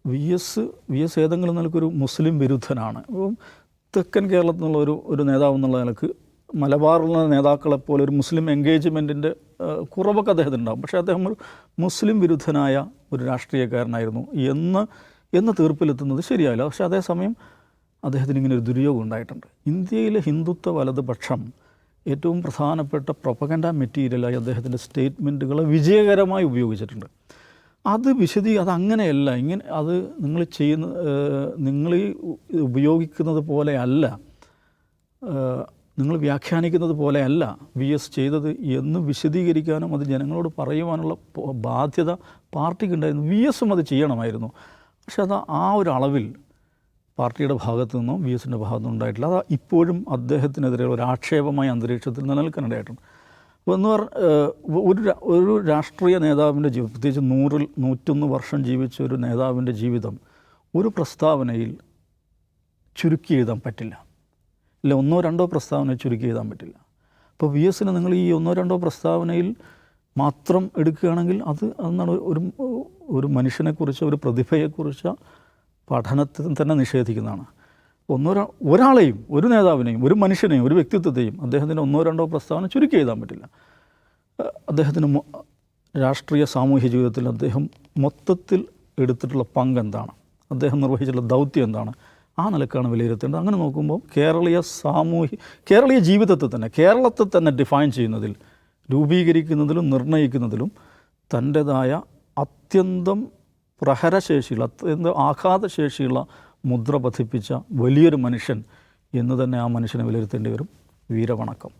V S ഏതെങ്കിലും നിലക്കൊരു മുസ്ലിം വിരുദ്ധനാണ്. അപ്പം തെക്കൻ കേരളത്തിൽ നിന്നുള്ള ഒരു നേതാവ് എന്നുള്ള നിലക്ക് മലബാറിലുള്ള നേതാക്കളെപ്പോലെ ഒരു മുസ്ലിം എൻഗേജ്മെൻറ്റിൻ്റെ കുറവൊക്കെ അദ്ദേഹത്തിനുണ്ടാകും. പക്ഷേ അദ്ദേഹം ഒരു മുസ്ലിം വിരുദ്ധനായ ഒരു രാഷ്ട്രീയക്കാരനായിരുന്നു എന്ന് തീർപ്പിലെത്തുന്നത് ശരിയായില്ല. പക്ഷേ അതേസമയം അദ്ദേഹത്തിന് ഇങ്ങനെ ഒരു ദുര്യോഗം ഉണ്ടായിട്ടുണ്ട്. ഇന്ത്യയിലെ ഹിന്ദുത്വ വലതുപക്ഷം ഏറ്റവും പ്രധാനപ്പെട്ട പ്രൊപ്പഗൻഡ മെറ്റീരിയലായി അദ്ദേഹത്തിൻ്റെ സ്റ്റേറ്റ്മെൻറ്റുകളെ വിജയകരമായി ഉപയോഗിച്ചിട്ടുണ്ട്. അതങ്ങനെയല്ല, അത് നിങ്ങൾ ഉപയോഗിക്കുന്നത് പോലെയല്ല, നിങ്ങൾ വ്യാഖ്യാനിക്കുന്നത് പോലെയല്ല വി എസ് ചെയ്തത് എന്ന് വിശദീകരിക്കാനും അത് ജനങ്ങളോട് പറയുവാനുള്ള ബാധ്യത പാർട്ടിക്കുണ്ടായിരുന്നു. വി എസും അത് ചെയ്യണമായിരുന്നു. പക്ഷെ അത് ആ ഒരു അളവിൽ പാർട്ടിയുടെ ഭാഗത്തു നിന്നോ വി എസിൻ്റെ ഭാഗത്തു നിന്നും ഉണ്ടായിട്ടില്ല. അത് ഇപ്പോഴും അദ്ദേഹത്തിനെതിരെ ഒരു ആക്ഷേപമായ അന്തരീക്ഷത്തിൽ നിലനിൽക്കാനിടയായിട്ടുണ്ട്. അപ്പോൾ ഒരു രാഷ്ട്രീയ നേതാവിൻ്റെ ജീവിതം, പ്രത്യേകിച്ച് 101 വർഷം ജീവിച്ച ഒരു നേതാവിൻ്റെ ജീവിതം ഒരു പ്രസ്താവനയിൽ ചുരുക്കി എഴുതാൻ പറ്റില്ല. ഇല്ല, 1-2 പ്രസ്താവന ചുരുക്കി എഴുതാൻ പറ്റില്ല. അപ്പോൾ വി എസിന് നിങ്ങൾ ഈ 1-2 പ്രസ്താവനയിൽ മാത്രം എടുക്കുകയാണെങ്കിൽ അതെന്നാണ് ഒരു മനുഷ്യനെക്കുറിച്ച്, ഒരു പ്രതിഭയെക്കുറിച്ച് പഠനത്തിൽ തന്നെ നിഷേധിക്കുന്നതാണ്. ഒരാളെയും, ഒരു നേതാവിനെയും, ഒരു മനുഷ്യനെയും, ഒരു വ്യക്തിത്വത്തെയും അദ്ദേഹത്തിൻ്റെ 1-2 പ്രസ്താവന ചുരുക്കി എഴുതാൻ പറ്റില്ല. അദ്ദേഹത്തിന് രാഷ്ട്രീയ സാമൂഹ്യ ജീവിതത്തിൽ അദ്ദേഹം മൊത്തത്തിൽ എടുത്തിട്ടുള്ള പങ്ക് എന്താണ്, അദ്ദേഹം നിർവഹിച്ചിട്ടുള്ള ദൗത്യം എന്താണ്, ആ നിലക്കാണ് വിലയിരുത്തേണ്ടത്. അങ്ങനെ നോക്കുമ്പോൾ കേരളീയ ജീവിതത്തെ തന്നെ, കേരളത്തെ തന്നെ ഡിഫൈൻ ചെയ്യുന്നതിൽ, രൂപീകരിക്കുന്നതിലും നിർണ്ണയിക്കുന്നതിലും തൻ്റേതായ അത്യന്തം പ്രഹരശേഷിയുള്ള, അത്യന്തം ആഘാതശേഷിയുള്ള മുദ്ര പതിപ്പിച്ച വലിയൊരു മനുഷ്യൻ എന്ന് തന്നെ ആ മനുഷ്യനെ വിലയിരുത്തേണ്ടി വരും. വീരവണക്കം.